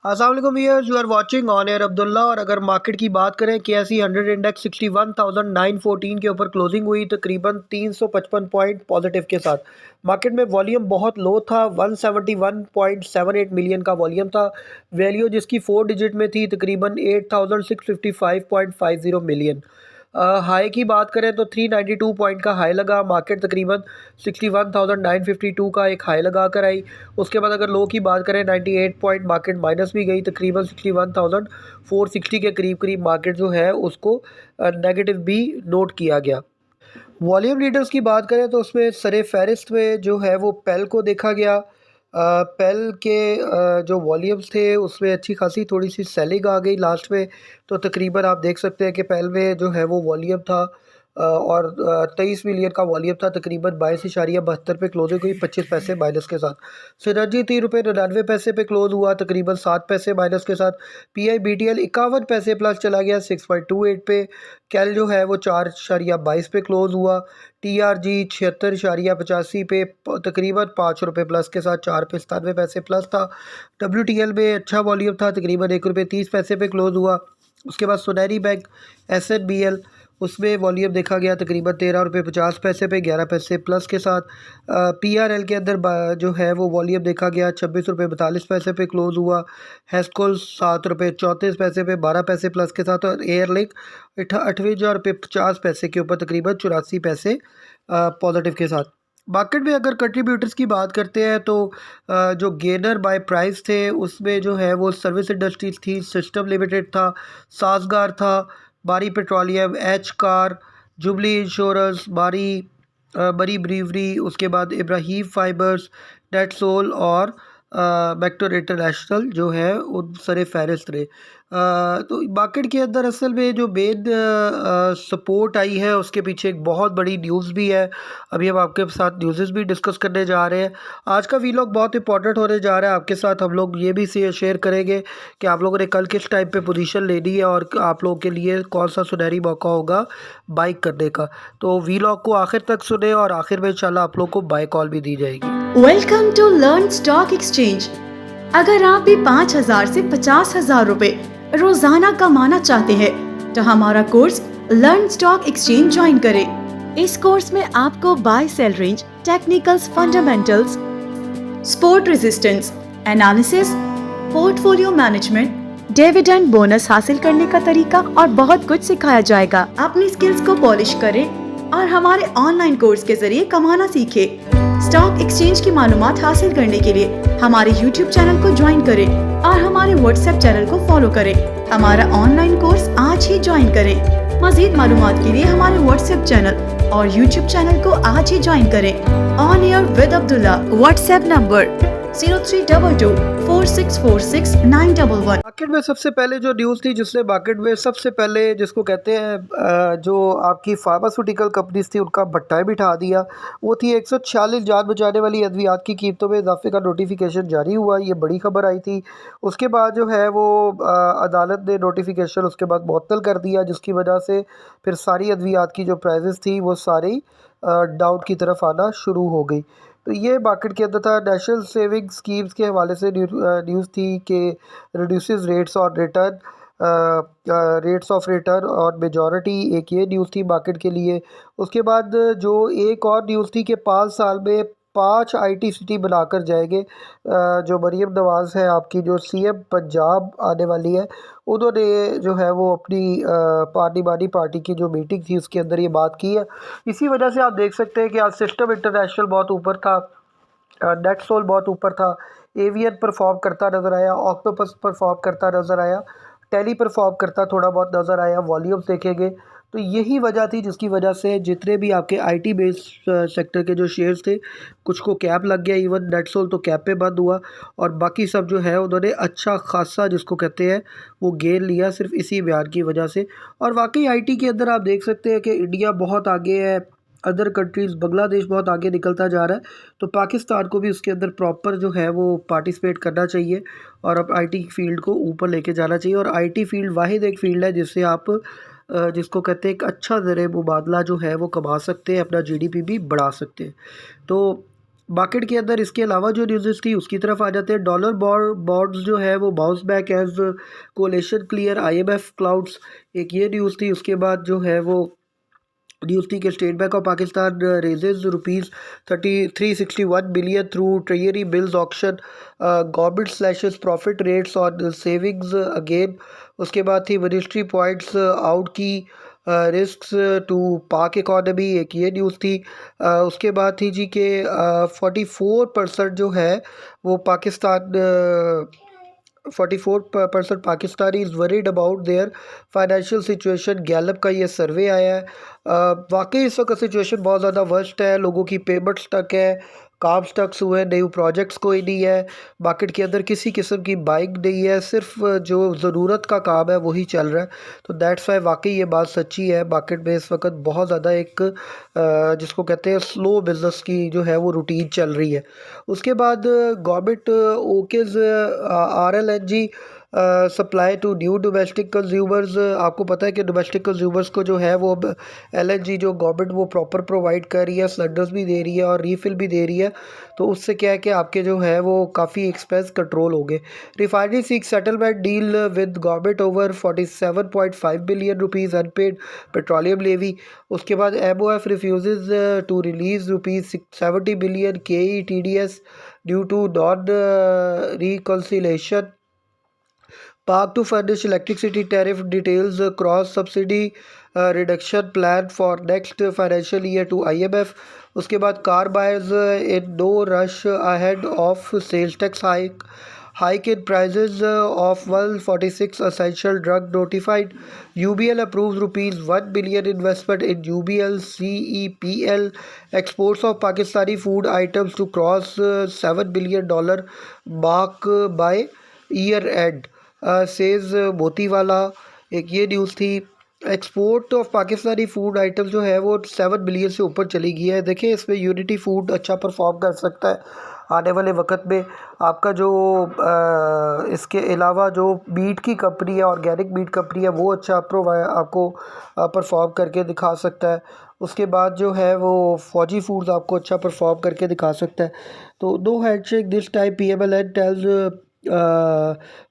अस्सलाम वालेकुम viewers, you are watching on air Abdullah. और अगर मार्केट की बात करें, KSE 100 इंडेक्स 61,914 के ऊपर क्लोजिंग हुई, तकरीबन 355 पॉइंट पॉजिटिव के साथ। मार्केट में वॉल्यूम बहुत लो था, 171.78 मिलियन का वॉल्यूम था। वैल्यू जिसकी 4 डिजिट में थी तकरीबन 8,655.50 मिलियन। हाई की बात करें तो 392 पॉइंट का हाई लगा। मार्केट तकरीबन 61,952 का एक हाई लगा कर आई। उसके बाद अगर लो की बात करें, 98 पॉइंट मार्केट माइनस भी गई, तकरीबन 61,460 के करीब करीब मार्केट जो है उसको नेगेटिव भी नोट किया गया। वॉल्यूम लीडर्स की बात करें तो उसमें सरे फहरिस्त में जो है वो पेल को देखा गया। पेल के जो वॉल्यूम्स थे उसमें अच्छी खासी थोड़ी सी सेलिंग आ गई लास्ट में। तो तकरीबन आप देख सकते हैं कि पेल में जो है वो वॉल्यूम था और 23 मिलियन का वॉल्यूम था। तकरीबन 22.72 पे क्लोजिंग हुई, 25 पैसे माइनस के साथ। सिनर्जी ₹3.99 पे क्लोज हुआ, तकरीबन 7 पैसे माइनस के साथ। PI BTL 51 पैसे प्लस चला गया 6.28 पे। कैल जो है वो 4.22 पे क्लोज हुआ। TRG 76.85 पे तकरीबन ₹5 प्लस के साथ 4 पे 97 पैसे प्लस था। WTL में अच्छा वॉल्यूम था, तकरीबन ₹1.30 पे क्लोज हुआ। उसके बाद सुनहरी बैंक SNBL, उसमें वॉल्यूम देखा गया तकरीबन ₹13.50 पे 11 पैसे प्लस के साथ। PRL के अंदर जो है वो वॉल्यूम देखा गया ₹26.42 पे क्लोज हुआ। हेस्कोल ₹7.34 पे 12 पैसे प्लस के साथ। और एयरलिंक ₹58.50 के ऊपर तकरीबन 84 पैसे पॉजिटिव के साथ। मार्केट में अगर कंट्रीब्यूटर्स की बात करते हैं तो जो गेनर बाय प्राइस थे उसमें जो है वो सर्विस इंडस्ट्रीज थी, सिस्टम लिमिटेड था, साजगार था, बारी petroleum, H car, jubilee insurance, बरी ब्रीवरी, उसके बाद इब्राहिम फाइबर्स, नेटसोल और मेक्टर इंटरनेशनल जो है उन सरे फहरिस्त रहे। तो मार्केट के अंदर असल में जो मेन सपोर्ट आई है उसके पीछे एक बहुत बड़ी न्यूज़ भी है। अभी हम आपके साथ न्यूज़ भी डिस्कस करने जा रहे हैं। आज का वीलॉग बहुत इंपॉर्टेंट होने जा रहा है। आपके साथ हम लोग ये भी शेयर करेंगे कि आप लोगों ने कल किस टाइम पे पोजीशन लेनी है और आप लोगों के लिए कौन सा सुनहरी मौका होगा बाइक करने का। तो वीलॉग को आखिर तक सुने और आखिर में इंशाल्लाह आप लोग को बाय कॉल भी दी जाएगी। Welcome to learn stock exchange. अगर आप भी 5,000 से 50,000 रुपए रोजाना कमाना चाहते हैं तो हमारा course learn stock exchange join करें। इस कोर्स में आपको buy sell range, technicals, fundamentals, support resistance analysis, portfolio management, dividend bonus हासिल करने का तरीका और बहुत कुछ सिखाया जाएगा। अपनी स्किल्स को पॉलिश करें और हमारे ऑनलाइन कोर्स के जरिए कमाना सीखें। स्टॉक एक्सचेंज की मालूमात हासिल करने के लिए हमारे YouTube चैनल को ज्वाइन करें और हमारे WhatsApp चैनल को फॉलो करें। हमारा ऑनलाइन कोर्स आज ही ज्वाइन करें। मजीद मालूमात के लिए हमारे WhatsApp चैनल और YouTube चैनल को आज ही ज्वाइन करें। On air with Abdullah, WhatsApp number 032246469111। Market में सबसे पहले जो न्यूज़ थी जिसने मार्केट में सबसे पहले जिसको कहते हैं जो आपकी फार्मास्यूटिकल कंपनीज थी उनका भट्टा बिठा दिया, वो थी 146 जान बचाने वाली अद्वियात की कीमतों में इजाफे का नोटिफिकेशन जारी हुआ। ये बड़ी खबर आई थी। उसके बाद जो है वो अदालत ने नोटिफिकेशन उसके बाद मुअत्तल कर दिया, जिसकी वजह से फिर सारी अद्वियात की जो प्राइजेस थी वो सारी डाउन की तरफ आना शुरू हो गई। तो ये मार्केट के अंदर था। नेशनल सेविंग स्कीम्स के हवाले से न्यूज़ थी कि रिड्यूसेस रेट्स और रिटर्न रेट्स ऑफ रिटर्न और मेजॉरिटी, एक ये न्यूज़ थी मार्केट के लिए। उसके बाद जो एक और न्यूज़ थी कि 5 साल में 5 IT सिटी बनाकर जाएंगे। जो मरीम नवाज़ है आपकी जो CM पंजाब आने वाली है, उन्होंने जो है वो अपनी पार्लिमानी पार्टी की जो मीटिंग थी उसके अंदर ये बात की है। इसी वजह से आप देख सकते हैं कि आज सिस्टम इंटरनेशनल बहुत ऊपर था, नेटसोल बहुत ऊपर था, एवियन परफॉर्म करता नज़र आया, ऑक्टोपस परफॉर्म करता नज़र आया, टेली परफॉर्म करता थोड़ा बहुत नज़र आया। वॉल्यूम्स देखेंगे तो यही वजह थी जिसकी वजह से जितने भी आपके IT बेस्ड सेक्टर के जो शेयर्स थे कुछ को कैप लग गया। इवन नेटसोल तो कैप पे बंद हुआ और बाकी सब जो है उन्होंने अच्छा खासा जिसको कहते हैं वो गेन लिया सिर्फ इसी बयान की वजह से। और वाकई IT के अंदर आप देख सकते हैं कि इंडिया बहुत आगे है, अदर कंट्रीज़, बांग्लादेश बहुत आगे निकलता जा रहा है। तो पाकिस्तान को भी उसके अंदर प्रॉपर जो है वो पार्टिसिपेट करना चाहिए और अब IT फील्ड को ऊपर लेके जाना चाहिए। और IT फील्ड वाहिद एक फ़ील्ड है जिससे आप जिसको कहते हैं एक अच्छा ज़र मुबादला जो है वो कमा सकते हैं, अपना GDP भी बढ़ा सकते हैं। तो मार्केट के अंदर इसके अलावा जो न्यूज़ थी उसकी तरफ आ जाते हैं। डॉलर बॉन्ड्स जो है वो bounce back as coalition clear IMF clouds, एक ये न्यूज़ थी। उसके बाद जो है वो न्यूज़ थी कि state bank of Pakistan raises rupees 361 billion through treasury bills auction, government slashes profit rates on savings again. उसके बाद थी मिनिस्ट्री पॉइंट्स आउट की रिस्क्स टू पाक इकॉनमी, एक ये न्यूज़ थी। उसके बाद थी जी के 44% जो है वो Pakistan 44% Pakistani is worried about their financial situation, Gallup का ये सर्वे आया है। वाकई इस वक्त सिचुएशन बहुत ज़्यादा वर्स्ट है, लोगों की पेमेंट स्टक है, काम स्टक्स हुए, न्यू प्रोजेक्ट्स कोई नहीं है, मार्केट के अंदर किसी किस्म की बाइंग नहीं है, सिर्फ जो ज़रूरत का काम है वही चल रहा है। तो दैट्स वाई वाकई ये बात सच्ची है, मार्केट में इस वक्त बहुत ज़्यादा एक जिसको कहते हैं स्लो बिजनेस की जो है वो रूटीन चल रही है। उसके बाद government okays RLNG supply to new domestic consumers. आपको पता है कि डोमेस्टिक कंज्यूमर्स को जो है वो अब LNG जो गवर्नमेंट वो प्रॉपर प्रोवाइड कर रही है, सिलेंडर्स भी दे रही है और रीफिल भी दे रही है। तो उससे क्या है कि आपके जो है वो काफ़ी एक्सपेंस कंट्रोल हो गए। Refinery seek settlement deal with government over 47.5 billion rupees unpaid petroleum levy. उसके बाद MOF refuse to release rupees 70 billion KE TDS due to non reconciliation. Park to furnish electricity tariff details, cross subsidy reduction plan for next financial year to IMF. उसके बाद car buyers in no rush ahead of sales tax hike in prices of 146 essential drug notified. UBL approves rupees 1 billion investment in UBL CEPL. Exports of Pakistani food items to cross $7 billion mark by year end, says Motiwala, एक ये news थी। Export of Pakistani food item जो है वो 7 billion से ऊपर चली गई है। देखिए इसमें यूनिटी फूड अच्छा परफॉर्म कर सकता है आने वाले वक्त में। आपका जो इसके अलावा जो मीट की कंपनी है, ऑर्गेनिक मीट कंपनी है, वो अच्छा आपको परफॉर्म करके दिखा सकता है। उसके बाद जो है वो फौजी फूड्स आपको अच्छा परफॉर्म करके दिखा सकता है। तो no handshake this time, PMLN tells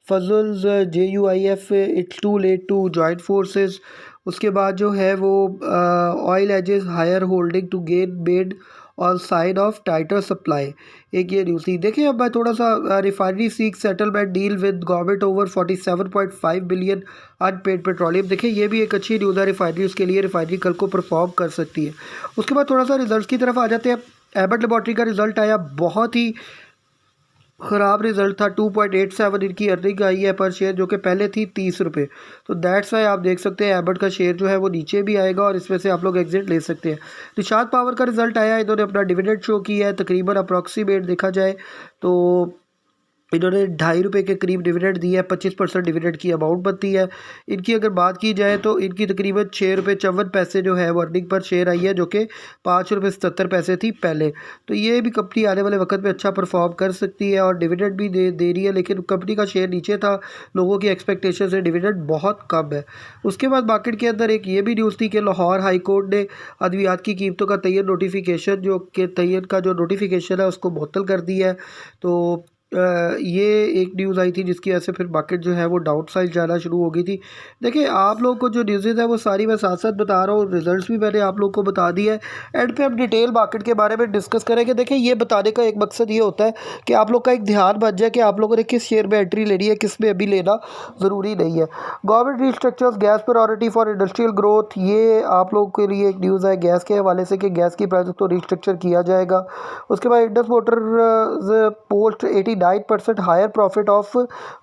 Fazl's JUIF it's too late to joint forces. उसके बाद जो है वो oil edges higher holding to gain made on side of tighter supply, एक ये न्यूज़ थी। देखिए अब मैं थोड़ा सा refinery seek settlement deal with government over 47.5 billion unpaid petroleum. देखिए ये भी एक अच्छी न्यूज़ है रिफाइनरीज के लिए, रिफाइनरी कल को परफॉर्म कर सकती है। उसके बाद थोड़ा सा रिजल्ट की तरफ आ जाते हैं। एबट लेबॉर्ट्री का रिजल्ट आया, बहुत ही ख़राब रिजल्ट था। 2.87 इनकी अर्निंग आई है पर शेयर, जो कि पहले थी 30 रुपये। तो दैट्स वाई आप देख सकते हैं एबट का शेयर जो है वो नीचे भी आएगा और इसमें से आप लोग एग्जिट ले सकते हैं। निशात पावर का रिजल्ट आया, इन्होंने अपना डिविडेंड शो किया है, तकरीबन अप्रॉक्सीमेट देखा जाए तो इन्होंने 2.5 रुपये के करीब डिविडेंड दिया है, 25% डिविडेंड की अमाउंट बनती है। इनकी अगर बात की जाए तो इनकी तकरीबन 6 रुपये 54 पैसे जो है वो अर्निंग पर शेयर आई है, जो कि 5 रुपये 77 पैसे थी पहले। तो ये भी कंपनी आने वाले वक्त में अच्छा परफॉर्म कर सकती है और डिविडेंड भी दे रही है, लेकिन कंपनी का शेयर नीचे था, लोगों की एक्सपेक्टेशन से डिविडेंड बहुत कम है। उसके बाद मार्केट के अंदर एक ये भी न्यूज़ थी कि लाहौर हाई कोर्ट ने अद्वियात की कीमतों का तयन नोटिफिकेशन जो कि तयन का जो नोटिफिकेशन है उसको मुअत्तल कर दिया है। तो ये एक न्यूज़ आई थी जिसकी वजह से फिर मार्केट जो है वो डाउन साइड जाना शुरू हो गई थी। देखिए आप लोगों को जो न्यूज़ेज़ है वो सारी मैं साथ साथ बता रहा हूँ, रिजल्ट्स भी मैंने आप लोगों को बता दिया है। एंड पे हम डिटेल मार्केट के बारे में डिस्कस करेंगे। देखिए ये बताने का एक मकसद ये होता है कि आप लोग का एक ध्यान बन जाए कि आप लोगों ने किस शेयर में एंट्री लेनी है, किस में अभी लेना ज़रूरी नहीं है। Government restructures gas priority for industrial growth, ये आप लोगों के लिए एक न्यूज़ है गैस के हवाले से कि गैस की प्राइस को रिस्ट्रक्चर किया जाएगा। उसके बाद Indus motor post 89% higher profit of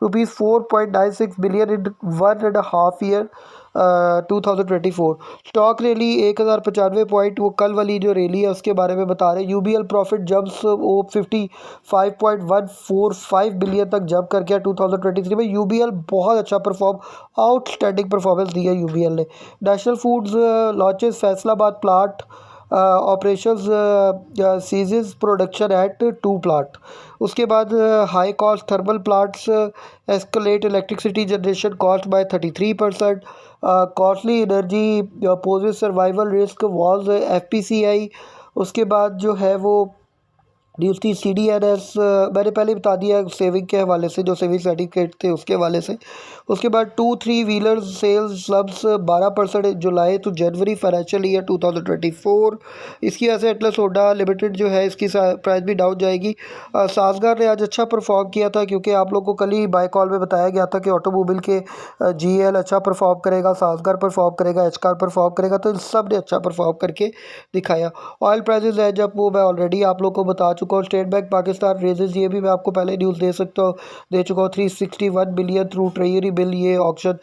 rupees 4.96 billion in 1.5 year 2024। Stock rally 1095 point, वो कल वाली जो रैली है उसके बारे में बता रहे हैं। UBL प्रॉफिट जंप्स वो 55.145 बिलियन तक जंप कर गया 2023 में। UBL बहुत अच्छा आउटस्टैंडिंग परफॉर्मेंस दिया UBL ने। National foods launches Faisalabad plant operations ceases production at 2 plant. उसके बाद high cost thermal plants escalate electricity generation cost by 33%। Costly energy poses survival risk was FPCI। उसके बाद जो है वो न्यूज़ थी CDNS, मैंने पहले ही बता दिया सेविंग के हवाले से, जो सेविंग सर्टिफिकेट थे उसके हवाले से। उसके बाद 2-3 wheeler sales slumps 12% July to January financial year 2024। इसकी वजह से एटलस सोडा लिमिटेड जो है इसकी प्राइस भी डाउन जाएगी। साजगार ने आज अच्छा परफॉर्म किया था, क्योंकि आप लोगों को कल ही बाय कॉल में बताया गया था कि ऑटोमोबाइल के GL अच्छा परफॉर्म करेगा, साजगार परफॉर्म करेगा, एचकार परफॉर्म करेगा, तो इन सब ने अच्छा परफॉर्म करके दिखाया। ऑयल प्राइसेस है जब वो मैं ऑलरेडी आप लोग को बता चुका हूँ। स्टेट बैंक पाकिस्तान रेजेस, ये भी मैं आपको पहले न्यूज़ दे चुका हूँ। 361 बिलियन थ्रू ट्रेजरी बिल, ये ऑक्शन,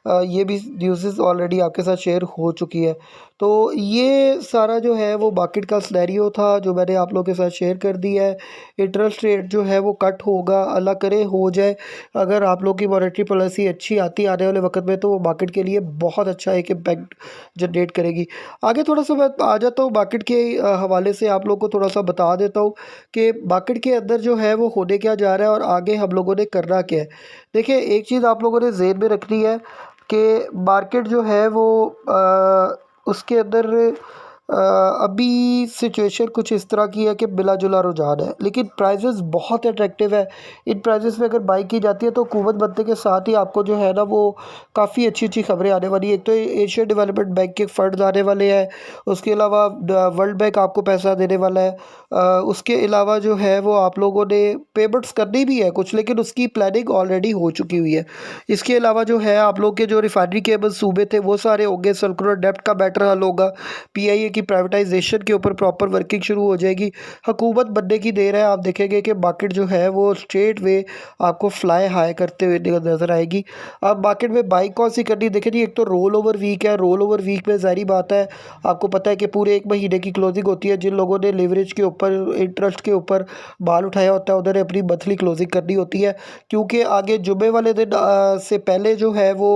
ये भी न्यूज़ ऑलरेडी आपके साथ शेयर हो चुकी है। तो ये सारा जो है वो मार्केट का सिनेरियो था जो मैंने आप लोगों के साथ शेयर कर दिया है। इंटरेस्ट रेट जो है वो कट होगा, अल्लाह करे हो जाए। अगर आप लोग की मॉनेटरी पॉलिसी अच्छी आती आने वाले वक्त में, तो वो मार्केट के लिए बहुत अच्छा एक इम्पैक्ट जनरेट करेगी। आगे थोड़ा सा मैं आ जाता हूँ मार्केट के हवाले से, आप लोग को थोड़ा सा बता देता हूँ कि मार्केट के अंदर जो है वो होने क्या जा रहा है और आगे हम लोगों ने करना क्या है। देखिए, एक चीज़ आप लोगों ने ज़हन में रखनी है कि मार्केट जो है वो उसके अंदर अभी सिचुएशन कुछ इस तरह की है कि मिला जुला रुझान है, लेकिन प्राइसेस बहुत अट्रैक्टिव है। इन प्राइसेस में अगर बाई की जाती है तो हुकूमत बनने के साथ ही आपको जो है ना वो काफ़ी अच्छी अच्छी खबरें आने वाली है। एक तो एशियन डेवलपमेंट बैंक के फंड्स आने वाले हैं, उसके अलावा वर्ल्ड बैंक आपको पैसा देने वाला है। उसके अलावा जो है वो आप लोगों ने पेमेंट्स करनी भी है कुछ, लेकिन उसकी प्लानिंग ऑलरेडी हो चुकी हुई है। इसके अलावा जो है आप लोग के जो रिफाइनरी केबल सूबे थे वो सारे होंगे, सर्कुलर डेप्ट का मैटर हल होगा, PIA की प्राइवेटाइजेशन के ऊपर प्रॉपर वर्किंग शुरू हो जाएगी। हुकूमत बनने की देर है, आप देखेंगे कि मार्केट जो है वो स्ट्रेट वे आपको फ्लाई हाई करते हुए नज़र आएगी। अब मार्केट में बाई कौन सी करनी, देखिए जी, एक तो रोल ओवर वीक है। रोल ओवर वीक में ज़ाहिर बात है, आपको पता है कि पूरे 1 महीने की क्लोजिंग होती है। जिन लोगों ने लेवरेज के ऊपर, इंटरेस्ट के ऊपर माल उठाया होता है, उन्होंने अपनी मंथली क्लोजिंग करनी होती है, क्योंकि आगे जुमे वाले दिन से पहले जो है वो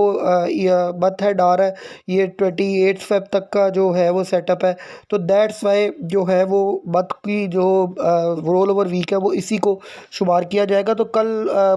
मंथ एंड आ रहा है, ये 28 फेब तक का जो है वो सेटअप है। तो दैट्स वाई जो है वो मंथ की जो रोल ओवर वीक है वो इसी को शुमार किया जाएगा। तो कल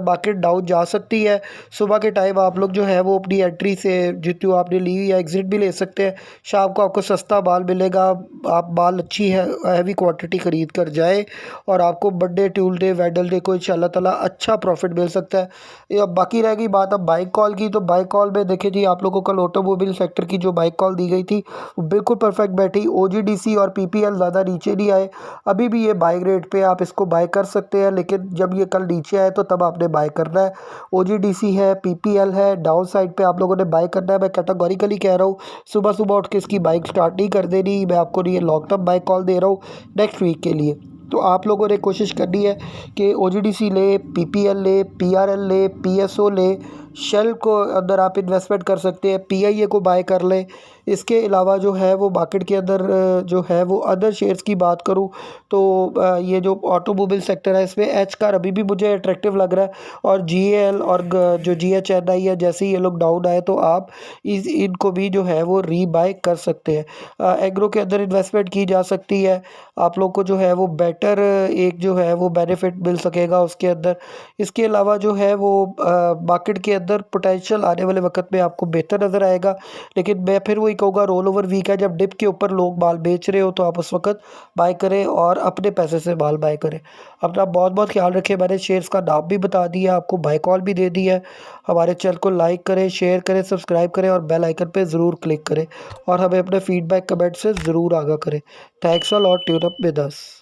मार्केट डाउन जा सकती है। सुबह के टाइम आप लोग जो है वो अपनी एंट्री से जितनी आपने ली या एग्जिट भी ले सकते हैं। शाम को आपको सस्ता माल मिलेगा, आप माल अच्छी है हैवी क्वांटिटी ख़रीद कर जाए और आपको मंडे, ट्यूसडे, वेडनेसडे को इंशाल्लाह ताला अच्छा प्रॉफिट मिल सकता है। अब बाकी रह गई बात अब बाइक कॉल की, तो बाइक कॉल में देखिए जी, आप लोगों को कल ऑटोमोबाइल सेक्टर की जो बाइक कॉल दी गई थी वो बिल्कुल परफेक्ट बैठी। OGDC और PPL ज़्यादा नीचे नहीं आए, अभी भी ये बाई रेट पे आप इसको बाय कर सकते हैं, लेकिन जब ये कल नीचे आए तो तब आपने बाय करना है। OGDC है, PPL है, डाउन साइड पे आप लोगों ने बाय करना है। मैं कैटेगोरिकली कह रहा हूँ, सुबह सुबह उठ के इसकी बाइक स्टार्ट नहीं कर देनी। मैं आपको ये लॉन्ग टर्म बाइक कॉल दे रहा हूँ नेक्स्ट वीक के लिए। तो आप लोगों ने कोशिश करनी है कि OGDC ले, PPL ले, PRL ले, PSO ले, शेल को अंदर आप इन्वेस्टमेंट कर सकते हैं, PIA को बाय कर लें। इसके अलावा जो है वो मार्केट के अंदर जो है वो अदर शेयर्स की बात करूं तो ये जो ऑटोमोबाइल सेक्टर है इसमें एच कार अभी भी मुझे अट्रैक्टिव लग रहा है, और GAL और जो GHNI है, जैसे ही ये लोग डाउन आए तो आप इनको भी जो है वो रीबाय कर सकते हैं। एग्रो के अंदर इन्वेस्टमेंट की जा सकती है, आप लोग को जो है वो बेटर एक जो है वो बेनिफिट मिल सकेगा उसके अंदर। इसके अलावा जो है वो मार्केट के अंदर पोटेंशियल आने वाले वक्त में आपको बेहतर नज़र आएगा। लेकिन मैं फिर वही कहूँगा, रोल ओवर वीक है, जब डिप के ऊपर लोग माल बेच रहे हो तो आप उस वक्त बाय करें और अपने पैसे से माल बाय करें। अपना बहुत बहुत ख्याल रखें। मैंने शेयर्स का नाम भी बता दिया, आपको बाय कॉल भी दे दी है। हमारे चैनल को लाइक करें, शेयर करें, सब्सक्राइब करें और बेल आइकन पे ज़रूर क्लिक करें, और हमें अपने फीडबैक कमेंट से ज़रूर आगाह करें। Thanks a lot, tune up with us.